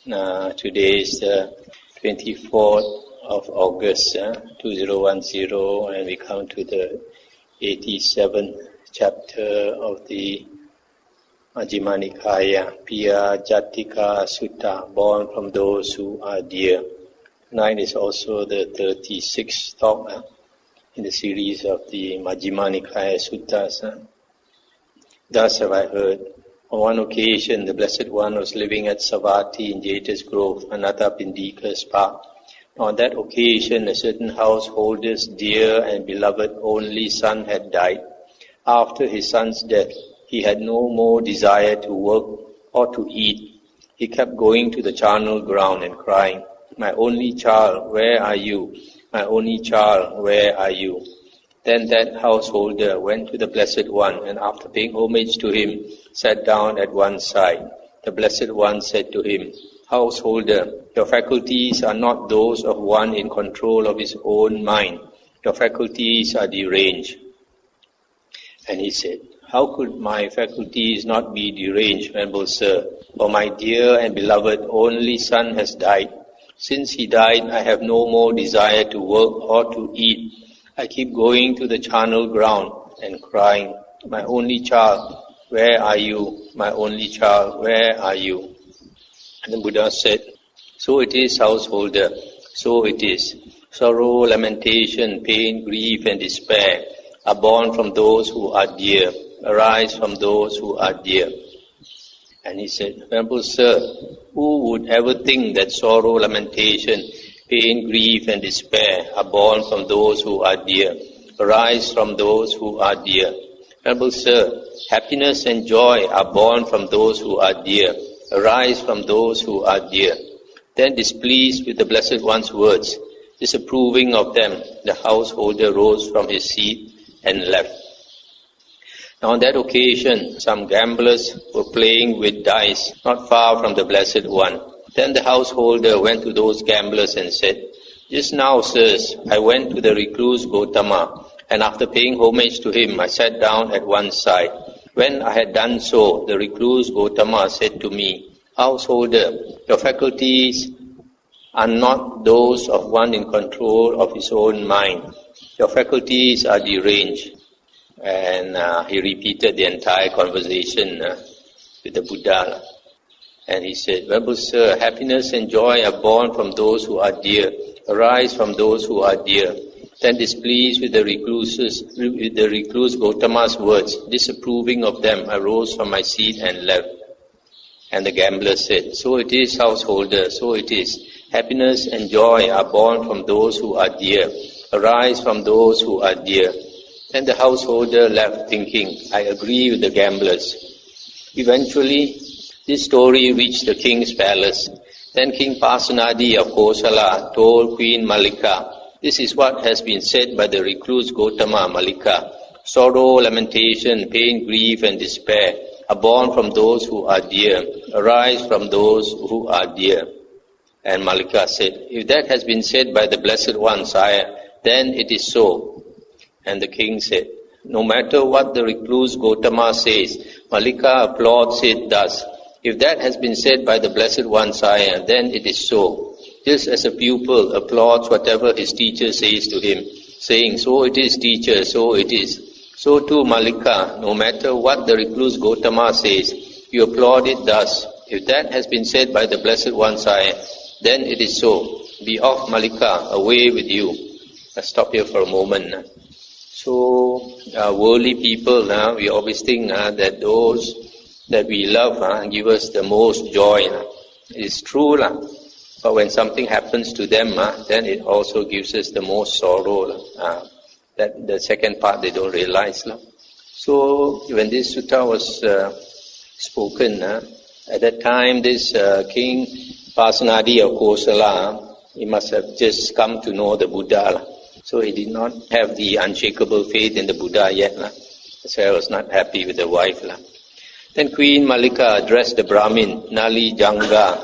Today is the 24th of August, 2010, and we come to the 87th chapter of the Majjhima Nikaya, Piyajatika Sutta, born from those who are dear. Tonight is also the 36th talk in the series of the Majjhima Nikaya Suttas. Thus have I heard. On one occasion, the Blessed One was living at Savatthi in Jeta's Grove, Anathapindika's park. On that occasion, a certain householder's dear and beloved only son had died. After his son's death, he had no more desire to work or to eat. He kept going to the charnel ground and crying, "My only child, where are you? My only child, where are you?" Then that householder went to the Blessed One, and after paying homage to him, sat down at one side. The Blessed One said to him, "Householder, your faculties are not those of one in control of his own mind. Your faculties are deranged." And he said, "How could my faculties not be deranged, Venerable Sir? For my dear and beloved only son has died. Since he died, I have no more desire to work or to eat. I keep going to the charnel ground and crying, 'My only child, where are you? My only child, where are you?'" And the Buddha said, "So it is, householder, so it is. Sorrow, lamentation, pain, grief, and despair are born from those who are dear, arise from those who are dear." And he said, "Venerable Sir, who would ever think that sorrow, lamentation, pain, grief, and despair are born from those who are dear, arise from those who are dear? Venerable Sir, happiness and joy are born from those who are dear, arise from those who are dear." Then, displeased with the Blessed One's words, disapproving of them, the householder rose from his seat and left. Now on that occasion, some gamblers were playing with dice not far from the Blessed One. Then the householder went to those gamblers and said, "Just now, sirs, I went to the recluse Gotama, and after paying homage to him, I sat down at one side. When I had done so, the recluse Gotama said to me, 'Householder, your faculties are not those of one in control of his own mind. Your faculties are deranged.'" And he repeated the entire conversation with the Buddha. And he said, "Venerable Sir, happiness and joy are born from those who are dear, arise from those who are dear." Then, displeased with the recluse Gotama's words, disapproving of them, I rose from my seat and left. And the gambler said, "So it is, householder, so it is. Happiness and joy are born from those who are dear, arise from those who are dear." Then the householder left thinking, "I agree with the gamblers." Eventually, this story reached the king's palace. Then King Pasenadi of Kosala told Queen Malika, "This is what has been said by the recluse Gotama, Malika. Sorrow, lamentation, pain, grief, and despair are born from those who are dear, arise from those who are dear." And Malika said, "If that has been said by the Blessed One, sire, then it is so." And the king said, "No matter what the recluse Gotama says, Malika applauds it thus. If that has been said by the Blessed One, sire, then it is so. Just as a pupil applauds whatever his teacher says to him, saying, 'So it is, teacher, so it is.' So too, Malika, no matter what the recluse Gotama says, you applaud it thus. If that has been said by the Blessed One, sire, then it is so. Be off, Malika, away with you." Let's stop here for a moment. So, worldly people, we always think that those that we love give us the most joy. It's true, but when something happens to them, then it also gives us the most sorrow. That the second part they don't realize. So when this sutta was spoken, at that time this King Pasenadi of Kosala, he must have just come to know the Buddha. So he did not have the unshakable faith in the Buddha yet. So he was not happy with the wife. Then Queen Malika addressed the Brahmin, Nali Janga,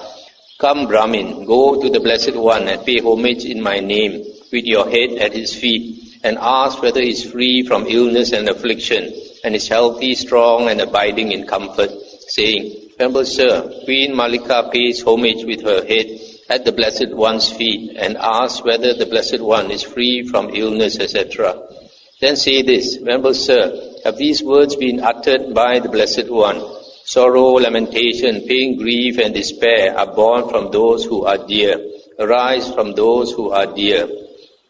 "Come, Brahmin, go to the Blessed One and pay homage in my name with your head at his feet and ask whether he is free from illness and affliction and is healthy, strong, and abiding in comfort, saying, Venerable Sir, Queen Malika pays homage with her head at the Blessed One's feet and asks whether the Blessed One is free from illness, etc. Then say this, Venerable Sir, have these words been uttered by the Blessed One? Sorrow, lamentation, pain, grief and despair are born from those who are dear, arise from those who are dear.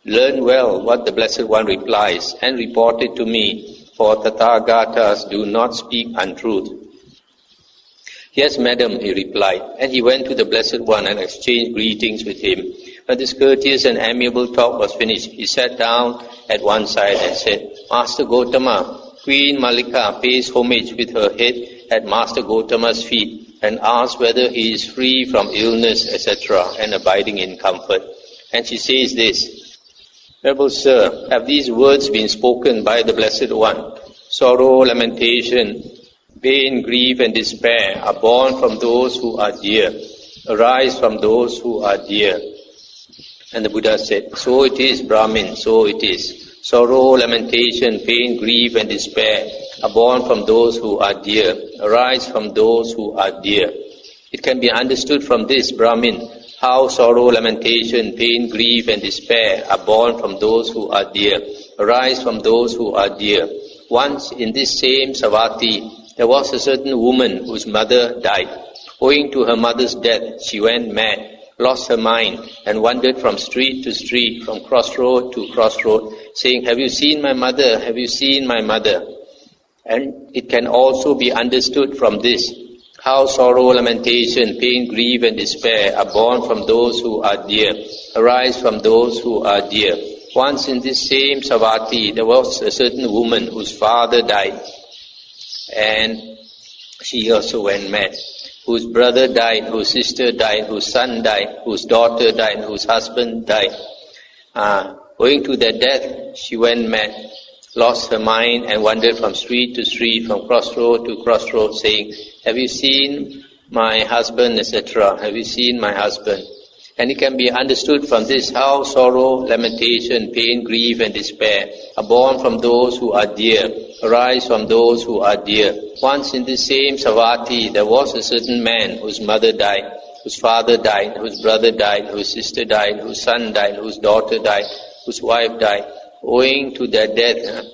Learn well what the Blessed One replies and report it to me, for Tathagatas do not speak untruth. Yes, madam, he replied, and he went to the Blessed One and exchanged greetings with him. When this courteous and amiable talk was finished, he sat down at one side and said, Master Gotama, Queen Malika pays homage with her head at Master Gotama's feet and asks whether he is free from illness, etc., and abiding in comfort. And she says this, Venerable Sir, have these words been spoken by the Blessed One? Sorrow, lamentation, pain, grief and despair are born from those who are dear, arise from those who are dear. And the Buddha said, so it is, Brahmin, so it is. Sorrow, lamentation, pain, grief and despair are born from those who are dear, arise from those who are dear. It can be understood from this, Brahmin, how sorrow, lamentation, pain, grief and despair are born from those who are dear, arise from those who are dear. Once in this same Savatthi, there was a certain woman whose mother died. Owing to her mother's death, she went mad, lost her mind, and wandered from street to street, from crossroad to crossroad, saying, have you seen my mother? Have you seen my mother? And it can also be understood from this, how sorrow, lamentation, pain, grief and despair are born from those who are dear, arise from those who are dear. Once in this same Savatthi, there was a certain woman whose father died, and she also went mad, whose brother died, whose sister died, whose son died, whose daughter died, whose husband died. Owing to their death, she went mad, lost her mind and wandered from street to street, from crossroad to crossroad, saying, have you seen my husband, etc.? Have you seen my husband? And it can be understood from this, how sorrow, lamentation, pain, grief and despair are born from those who are dear, arise from those who are dear. Once in this same Savatthi, there was a certain man whose mother died, whose father died, whose brother died, whose sister died, whose son died, whose daughter died, whose wife died. Owing to their death,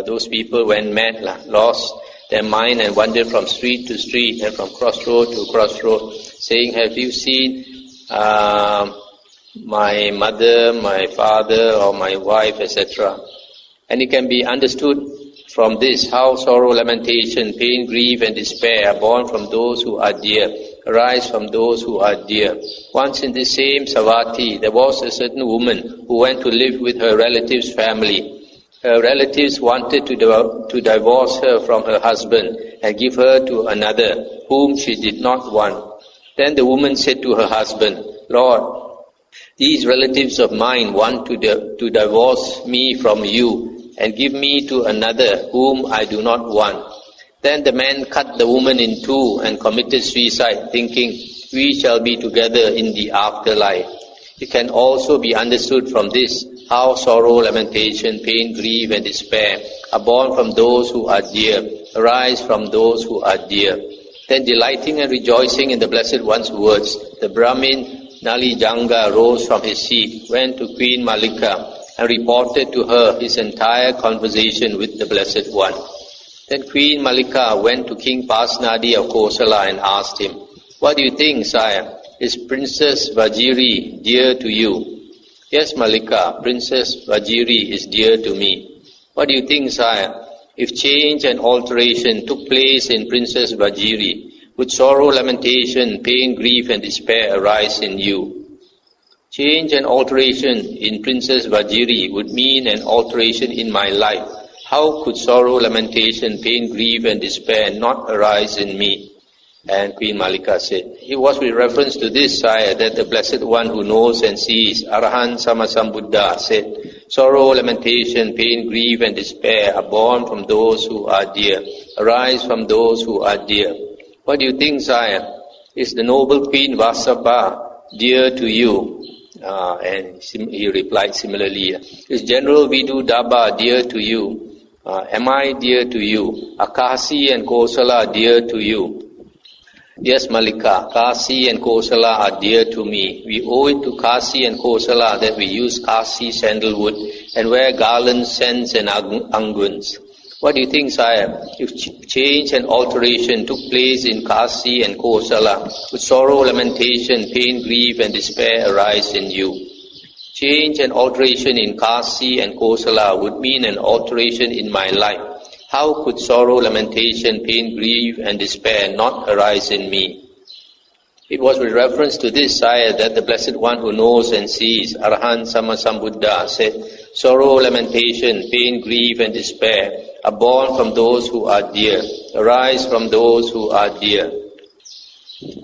those people went mad, lost their mind and wandered from street to street and from crossroad to crossroad, saying, have you seen my mother, my father, or my wife, etc.? And it can be understood from this, how sorrow, lamentation, pain, grief and despair are born from those who are dear, arise from those who are dear. Once in the same Savatthi, there was a certain woman who went to live with her relative's family. Her relatives wanted to divorce her from her husband and give her to another, whom she did not want. Then the woman said to her husband, Lord, these relatives of mine want to divorce me from you and give me to another whom I do not want. Then the man cut the woman in two and committed suicide, thinking, we shall be together in the afterlife. It can also be understood from this, how sorrow, lamentation, pain, grief and despair are born from those who are dear, arise from those who are dear. Then delighting and rejoicing in the Blessed One's words, the Brahmin Nalijanga rose from his seat, went to Queen Malika and reported to her his entire conversation with the Blessed One. Then Queen Malika went to King Pasnadi of Kosala and asked him, what do you think, sire? Is Princess Vajiri dear to you? Yes, Malika, Princess Vajiri is dear to me. What do you think, sire? If change and alteration took place in Princess Vajiri, would sorrow, lamentation, pain, grief and despair arise in you? Change and alteration in Princess Vajiri would mean an alteration in my life. How could sorrow, lamentation, pain, grief and despair not arise in me? And Queen Malika said, it was with reference to this, sire, that the Blessed One who knows and sees, Arahan Samasambuddha, said, sorrow, lamentation, pain, grief and despair are born from those who are dear, arise from those who are dear. What do you think, sire? Is the noble Queen Vasabha dear to you? And he replied similarly, is General Vidudaba dear to you? Am I dear to you? Are Kasi and Kosala dear to you? Yes, Malika, Kasi and Kosala are dear to me. We owe it to Kasi and Kosala that we use Kasi sandalwood and wear garlands, scents and unguents. What do you think, Sire? If change and alteration took place in Kasi and Kosala, would sorrow, lamentation, pain, grief and despair arise in you? Change and alteration in Kasi and Kosala would mean an alteration in my life. How could sorrow, lamentation, pain, grief and despair not arise in me? It was with reference to this, Sire, that the Blessed One who knows and sees, Arahant Sammasambuddha, said, sorrow, lamentation, pain, grief and despair are born from those who are dear, arise from those who are dear.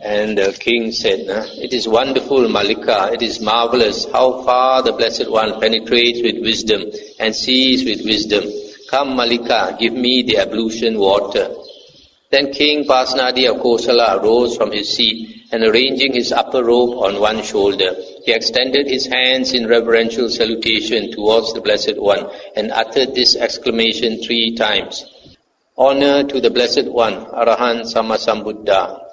And the king said, it is wonderful, Malika, it is marvelous how far the Blessed One penetrates with wisdom and sees with wisdom. Come, Malika, give me the ablution water. Then King Pasenadi of Kosala rose from his seat and arranging his upper robe on one shoulder, he extended his hands in reverential salutation towards the Blessed One and uttered this exclamation 3 times. Honor to the Blessed One, Arahant Sammasambuddha.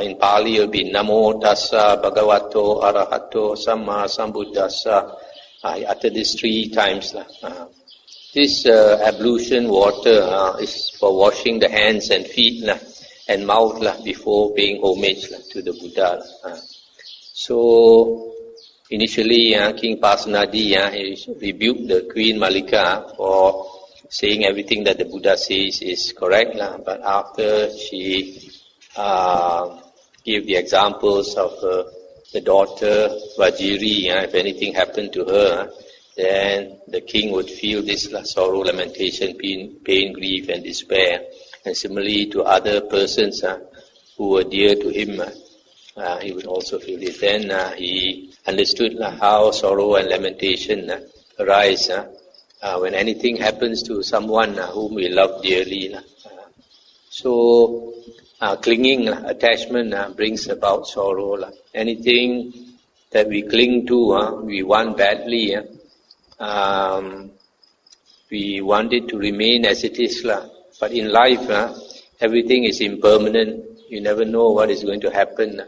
In Pali it will be Namo Tassa Bhagavato Arahato Samma Sambuddhassa. I uttered this 3 times. This ablution water is for washing the hands and feet and mouth before paying homage to the Buddha. So initially King Pasenadi he rebuked the Queen Malika for saying everything that the Buddha says is correct. But after she gave the examples of the daughter Vajiri, if anything happened to her, then the king would feel this sorrow, lamentation, pain, grief and despair. And similarly to other persons who were dear to him, he would also feel it. Then he understood how sorrow and lamentation arise when anything happens to someone whom we love dearly. So clinging, attachment brings about sorrow. Anything that we cling to, we want badly. We want it to remain as it is. But in life, everything is impermanent. You never know what is going to happen.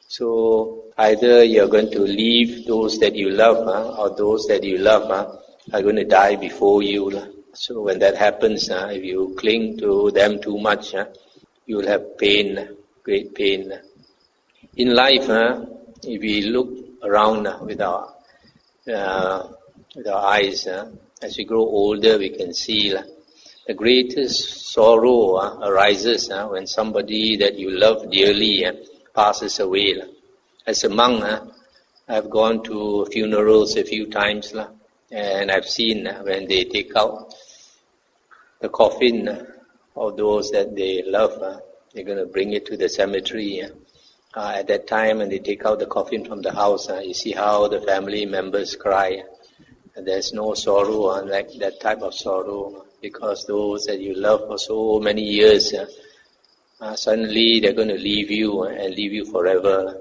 So either you're going to leave those that you love, or those that you love are going to die before you. So when that happens, if you cling to them too much, you will have pain, great pain. In life, if we look around with our eyes, as we grow older, we can see the greatest sorrow arises when somebody that you love dearly passes away. As a monk, I've gone to funerals a few times, and I've seen when they take out the coffin of those that they love, they're going to bring it to the cemetery. At that time, when they take out the coffin from the house, you see how the family members cry. And there's no sorrow like that type of sorrow, because those that you love for so many years, suddenly they're going to leave you and leave you forever.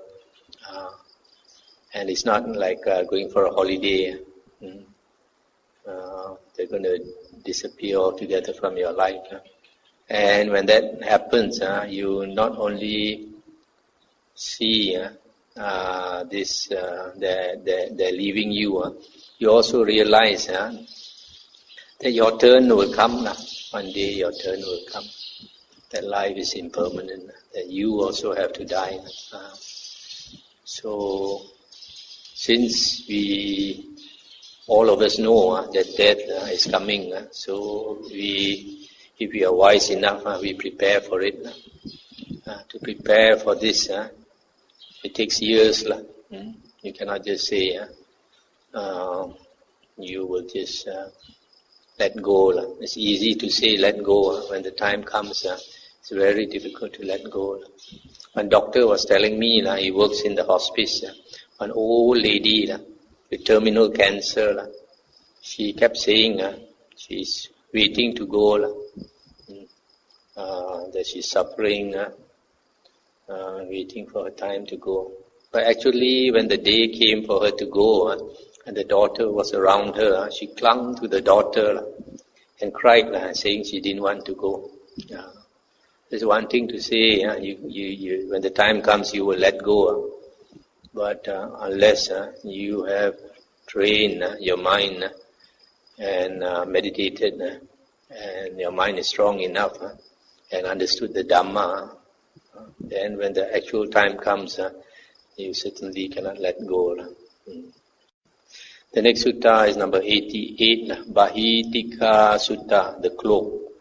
And it's not like going for a holiday. They're going to disappear altogether from your life. And when that happens, you not only see this they're leaving you, you also realize that your turn will come. One day your turn will come. That life is impermanent. That you also have to die. So since all of us know that death is coming, so if we are wise enough, we prepare for it. To prepare for this, it takes years. You cannot just say you will just let go. It's easy to say let go. When the time comes, it's very difficult to let go. One doctor was telling me, he works in the hospice, an old lady with terminal cancer. She kept saying she's waiting to go, that she's suffering, waiting for her time to go. But actually, when the day came for her to go, and the daughter was around her, she clung to the daughter and cried, saying she didn't want to go. There's one thing to say, you, when the time comes you will let go. But unless you have trained your mind and meditated and your mind is strong enough and understood the Dhamma, then when the actual time comes, you certainly cannot let go. The next sutta is number 88, Bahitika Sutta, the cloak.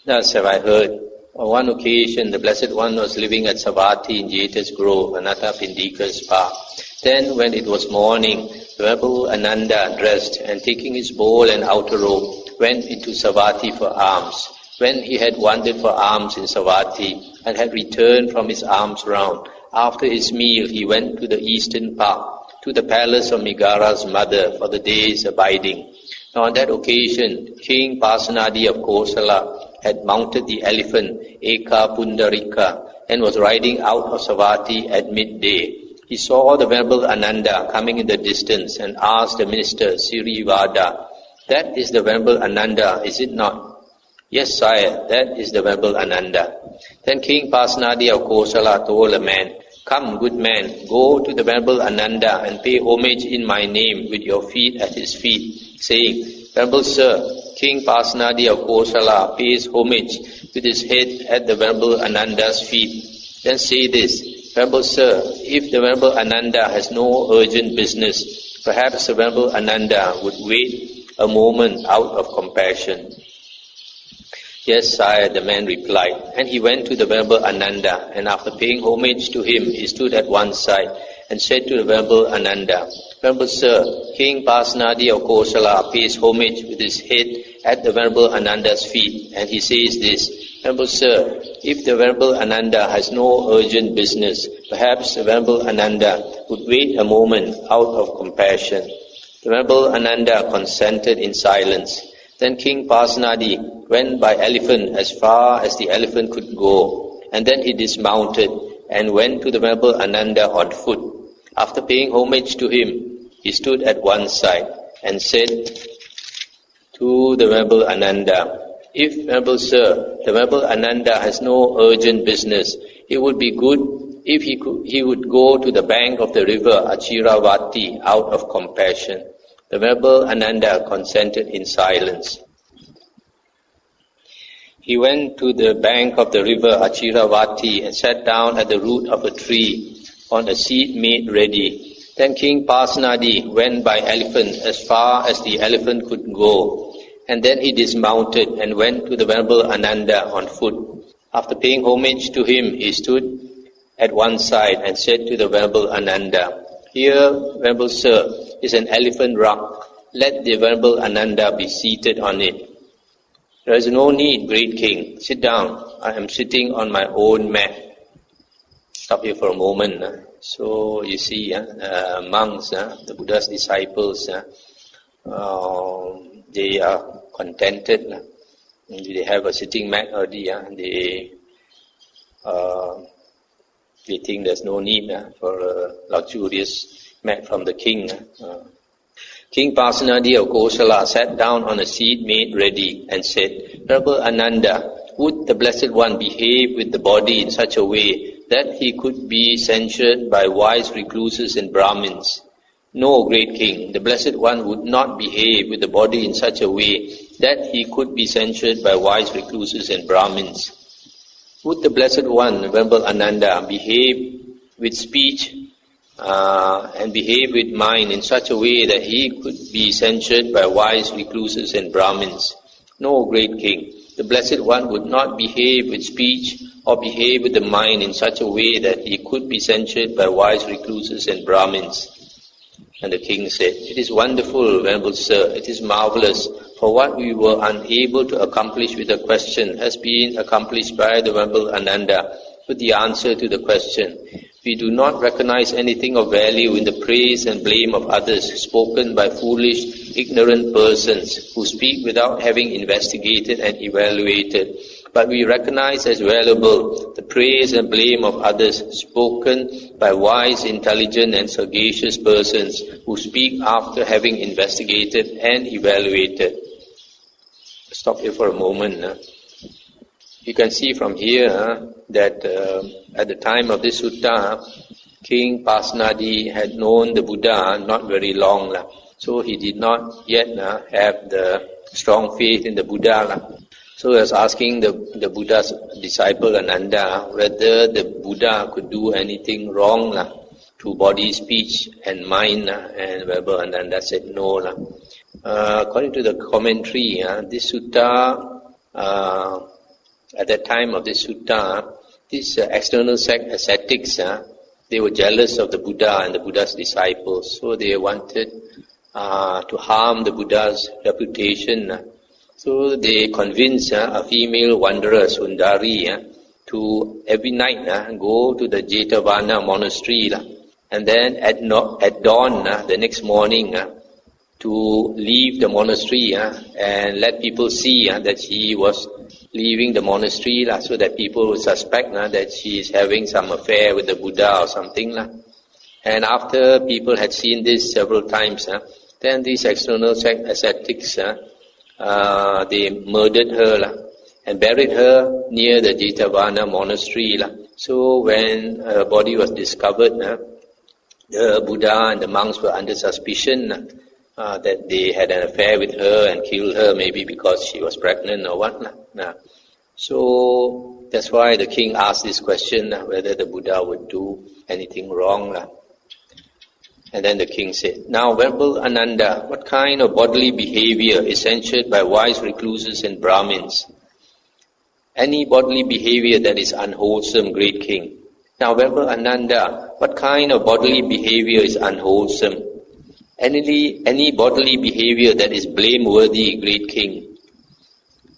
Thus have I heard. On one occasion, the Blessed One was living at Savatthi in Jeta's Grove, Anathapindika's park. Then, when it was morning, Venerable Ananda dressed and taking his bowl and outer robe, went into Savatthi for alms. When he had wandered for alms in Savatthi and had returned from his alms round, after his meal he went to the eastern park, to the palace of Migara's mother for the day's abiding. Now on that occasion, King Pasanadi of Kosala had mounted the elephant Eka Pundarika and was riding out of Savatthi at midday. He saw the Venerable Ananda coming in the distance and asked the minister Sirivada, "That is the Venerable Ananda, is it not?" "Yes, sire, that is the Venerable Ananda." Then King Pasanadi of Kosala told a man, "Come, good man, go to the Venerable Ananda and pay homage in my name with your feet at his feet, saying, 'Venerable Sir, King Pasanadi of Kosala pays homage with his head at the Venerable Ananda's feet.' Then say this, 'Venerable Sir, if the Venerable Ananda has no urgent business, perhaps the Venerable Ananda would wait a moment out of compassion.' 'Yes, sire,' the man replied, and he went to the Venerable Ananda, and after paying homage to him, he stood at one side and said to the Venerable Ananda, 'Venerable Sir, King Pasanadi of Kosala pays homage with his head at the Venerable Ananda's feet, and he says this, Venerable Sir, if the Venerable Ananda has no urgent business, perhaps the Venerable Ananda would wait a moment out of compassion.' The Venerable Ananda consented in silence. Then King Pasanadi went by elephant as far as the elephant could go, and then he dismounted and went to the Venerable Ananda on foot. After paying homage to him, he stood at one side and said to the Venerable Ananda, 'If, Venerable Sir, the Venerable Ananda has no urgent business, it would be good if he would go to the bank of the river Achiravati out of compassion.' The Venerable Ananda consented in silence. He went to the bank of the river Achiravati and sat down at the root of a tree on a seat made ready. Then King Pasanadi went by elephant as far as the elephant could go, and then he dismounted and went to the Venerable Ananda on foot. After paying homage to him, he stood at one side and said to the Venerable Ananda, 'Here, Venerable Sir, is an elephant rock. Let the Venerable Ananda be seated on it.' 'There is no need, great king. Sit down. I am sitting on my own mat.' Stop here for a moment. So you see, monks, the Buddha's disciples, they are contented. They have a sitting mat already. They think there's no need for a luxurious mat from the king. King Pasanadi of Kosala sat down on a seat made ready and said, 'Venerable Ananda, would the Blessed One behave with the body in such a way that he could be censured by wise recluses and Brahmins?' 'No, great king, the Blessed One would not behave with the body in such a way that he could be censured by wise recluses and Brahmins.' 'Would the Blessed One, Venerable Ananda, behave with speech and behave with mind in such a way that he could be censured by wise recluses and Brahmins?' 'No, great king, the Blessed One would not behave with speech or behave with the mind in such a way that he could be censured by wise recluses and Brahmins.' And the king said, 'It is wonderful, Venerable Sir, it is marvelous, for what we were unable to accomplish with the question has been accomplished by the Venerable Ananda with the answer to the question. We do not recognize anything of value in the praise and blame of others spoken by foolish, ignorant persons who speak without having investigated and evaluated. But we recognize as valuable the praise and blame of others spoken by wise, intelligent and sagacious persons who speak after having investigated and evaluated.' stop here for a moment. You can see from here that at the time of this sutta, King Pasenadi had known the Buddha not very long. So he did not yet have the strong faith in the Buddha. So he was asking the Buddha's disciple Ananda whether the Buddha could do anything wrong to body, speech and mind, and whether Ananda said no. According to the commentary, this sutta, at the time of this sutta, these external ascetics, they were jealous of the Buddha and the Buddha's disciples, so they wanted to harm the Buddha's reputation. So they convinced a female wanderer, Sundari, to every night go to the Jetavana monastery, and then at dawn the next morning to leave the monastery and let people see that she was leaving the monastery, so that people would suspect that she is having some affair with the Buddha or something. And after people had seen this several times, then these external ascetics, they murdered her and buried her near the Jetavana monastery. So when her body was discovered, the Buddha and the monks were under suspicion that they had an affair with her and killed her, maybe because she was pregnant or what. So that's why the king asked this question, whether the Buddha would do anything wrong. And then the king said, "Now, Venerable Ananda, what kind of bodily behavior is censured by wise recluses and Brahmins?" "Any bodily behavior that is unwholesome, great king." "Now, Venerable Ananda, what kind of bodily behavior is unwholesome?" Any bodily behavior that is blameworthy, great king."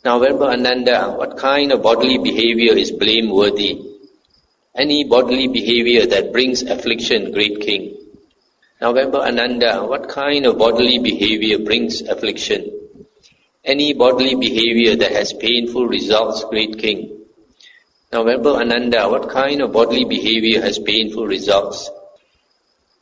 "Now, Venerable Ananda, what kind of bodily behavior is blameworthy?" "Any bodily behavior that brings affliction, great king." "Now, Venerable Ananda, what kind of bodily behavior brings affliction?" "Any bodily behavior that has painful results, great king." "Now, Venerable Ananda, what kind of bodily behavior has painful results?"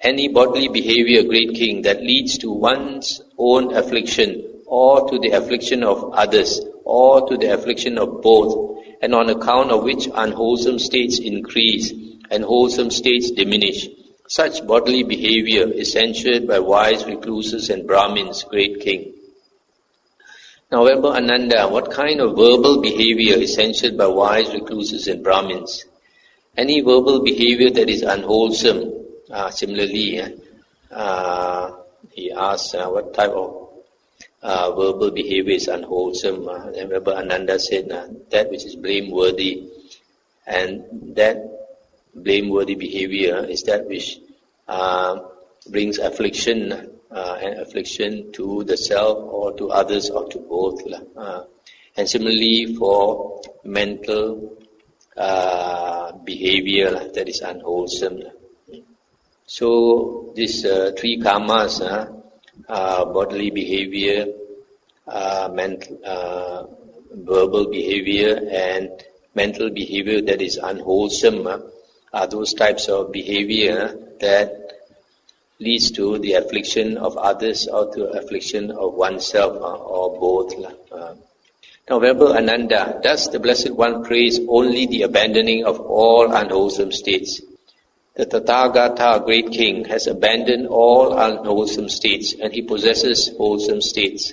"Any bodily behavior, great king, that leads to one's own affliction, or to the affliction of others, or to the affliction of both, and on account of which unwholesome states increase and wholesome states diminish. Such bodily behavior is censured by wise recluses and Brahmins, great king." "Now, Venerable Ananda, what kind of verbal behavior is censured by wise recluses and Brahmins?" "Any verbal behavior that is unwholesome." Similarly, he asked what type of verbal behavior is unwholesome. And Venerable Ananda said, that which is blameworthy. And that blameworthy behavior is that which brings affliction, and affliction to the self or to others or to both. And similarly for mental behavior that is unwholesome. So these three karmas, bodily behavior, verbal behavior and mental behavior that is unwholesome, are those types of behavior that leads to the affliction of others or to affliction of oneself, or both. Now, Venerable Ananda, does the Blessed One praise only the abandoning of all unwholesome states? The Tathagata, great king, has abandoned all unwholesome states and he possesses wholesome states.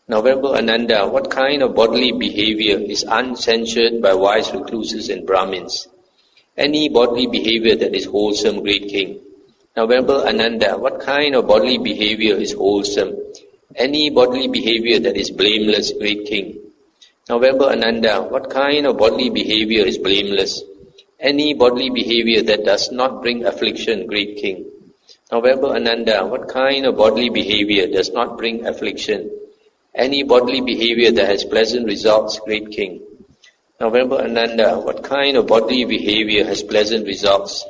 Now, Venerable Ananda, what kind of bodily behavior is uncensured by wise recluses and Brahmins? Any bodily behavior that is wholesome, great king. Now, Venerable Ananda, what kind of bodily behavior is wholesome? Any bodily behavior that is blameless, great king. Now, Venerable Ananda, what kind of bodily behavior is blameless? Any bodily behavior that does not bring affliction, great king. Now, Venerable Ananda, what kind of bodily behavior does not bring affliction? Any bodily behavior that has pleasant results, great king. Now, Venerable Ananda, what kind of bodily behavior has pleasant results?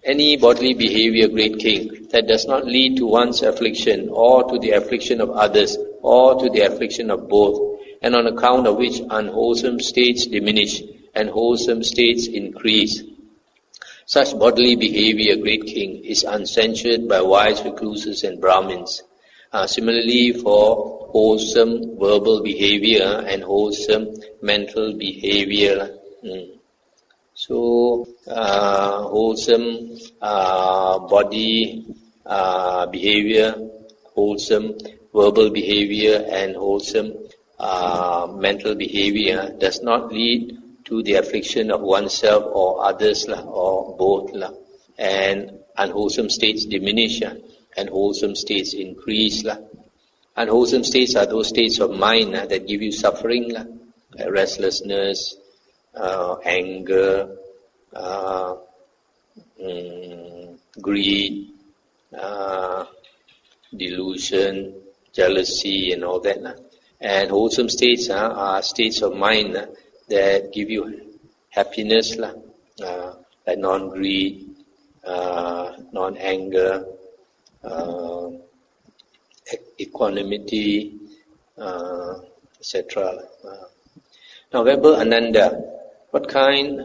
Any bodily behavior, great king, that does not lead to one's affliction or to the affliction of others or to the affliction of both, and on account of which unwholesome states diminish and wholesome states increase. Such bodily behavior, great king, is uncensured by wise recluses and Brahmins. Similarly, for wholesome verbal behavior and wholesome mental behavior. So, wholesome body behavior, wholesome verbal behavior and wholesome mental behavior does not lead to the affliction of oneself or others or both. And unwholesome states diminish and wholesome states increase. Unwholesome states are those states of mind that give you suffering, restlessness, anger, greed, delusion, jealousy and all that. And wholesome states are states of mind that give you happiness, like non-greed, non-anger, equanimity, etc. Now, Venerable Ananda, what kind,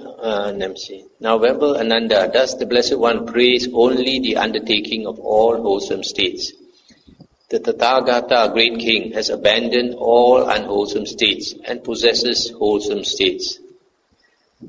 Now, Venerable Ananda, does the Blessed One praise only the undertaking of all wholesome states? The Tathagata, great king, has abandoned all unwholesome states and possesses wholesome states.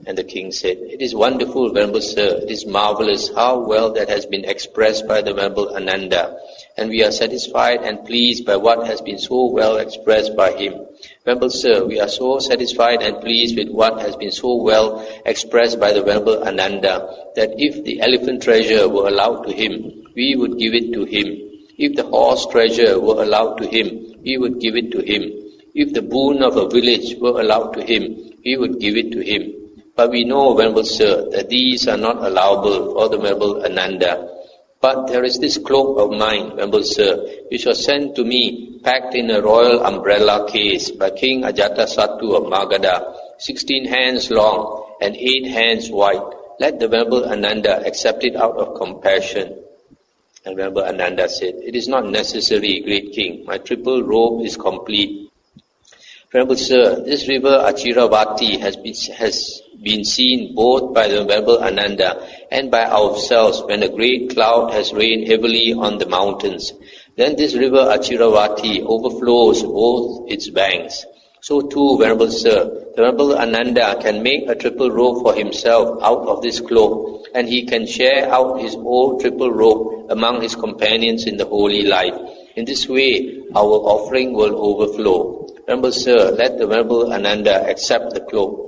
And the king said, "It is wonderful, Venerable Sir, it is marvelous how well that has been expressed by the Venerable Ananda, and we are satisfied and pleased by what has been so well expressed by him. Venerable Sir, we are so satisfied and pleased with what has been so well expressed by the Venerable Ananda, that if the elephant treasure were allowed to him, we would give it to him. If the horse treasure were allowed to him, we would give it to him. If the boon of a village were allowed to him, we would give it to him. But we know, Venerable Sir, that these are not allowable for the Venerable Ananda. But there is this cloak of mine, Venerable Sir, which was sent to me, packed in a royal umbrella case by King Ajatasattu of Magadha, 16 hands long and 8 hands wide. Let the Venerable Ananda accept it out of compassion." And Venerable Ananda said, "It is not necessary, great king. My triple robe is complete." Venerable Sir, this river Achiravati has been seen both by the Venerable Ananda and by ourselves when a great cloud has rained heavily on the mountains. Then this river Achiravati overflows both its banks. So too, Venerable Sir, the Venerable Ananda can make a triple robe for himself out of this cloak, and he can share out his own triple robe among his companions in the holy life. In this way, our offering will overflow. Venerable Sir, let the Venerable Ananda accept the cloak.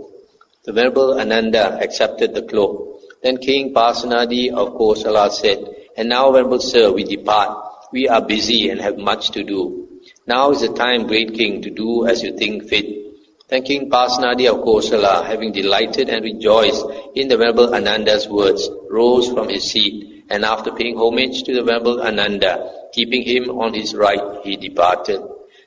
The Venerable Ananda accepted the cloak. Then King Pasenadi of Kosala said, "And now, Venerable Sir, we depart. We are busy and have much to do. Now is the time, great king, to do as you think fit." Then King Pasenadi of Kosala, having delighted and rejoiced in the Venerable Ananda's words, rose from his seat, and after paying homage to the Venerable Ananda, keeping him on his right, he departed.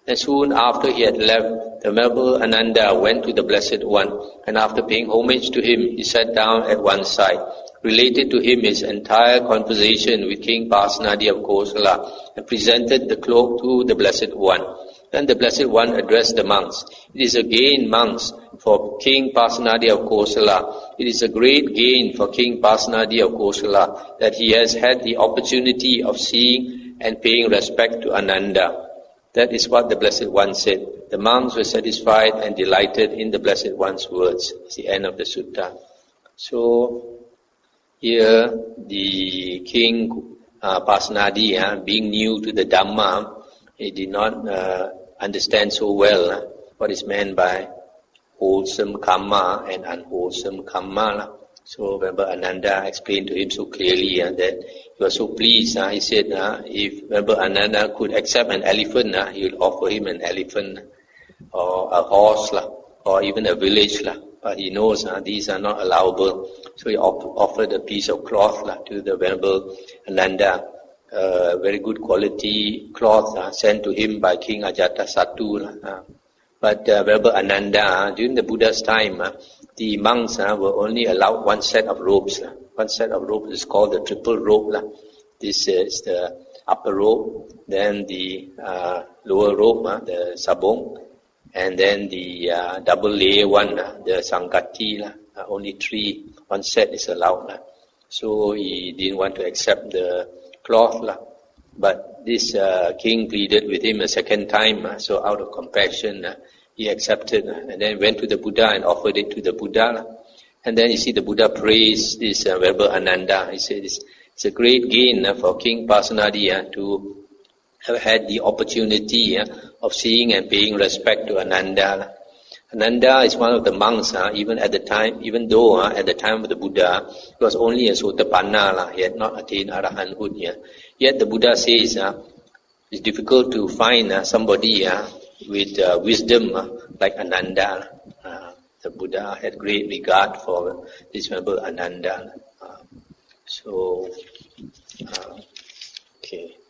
And soon after he had left, the Venerable Ananda went to the Blessed One, and after paying homage to him, he sat down at one side, related to him his entire conversation with King Pasenadi of Kosala, and presented the cloak to the Blessed One. Then the Blessed One addressed the monks. "It is a gain, monks, for King Pasenadi of Kosala. It is a great gain for King Pasenadi of Kosala that he has had the opportunity of seeing and paying respect to Ananda." That is what the Blessed One said. The monks were satisfied and delighted in the Blessed One's words. It's the end of the sutta. So, here the King Pasenadi, being new to the Dhamma, he did not understand so well what is meant by wholesome karma and unwholesome karma. So Venerable Ananda explained to him so clearly that he was so pleased. He said if Venerable Ananda could accept an elephant, he would offer him an elephant or a horse or even a village. But he knows these are not allowable. So he offered a piece of cloth to the Venerable Ananda. Very good quality cloth sent to him by King Ajatasattu. But Venerable Ananda, during the Buddha's time, the monks were only allowed one set of robes. One set of robes is called the triple robe. This is the upper robe, then the lower robe, the sabong, and then the double layer one, the sangati. Only one set is allowed. So he didn't want to accept the cloth. But this king pleaded with him a second time, so out of compassion, he accepted, and then went to the Buddha and offered it to the Buddha. And then you see the Buddha praised this Venerable Ananda. He said it's a great gain for King Pasenadi to have had the opportunity of seeing and paying respect to Ananda. Ananda is one of the monks, even though at the time of the Buddha, he was only a Sotapanna, he had not attained Arahanthood yet. Yet the Buddha says it's difficult to find somebody with wisdom like Ananda. The Buddha had great regard for this Venerable Ananda. Okay.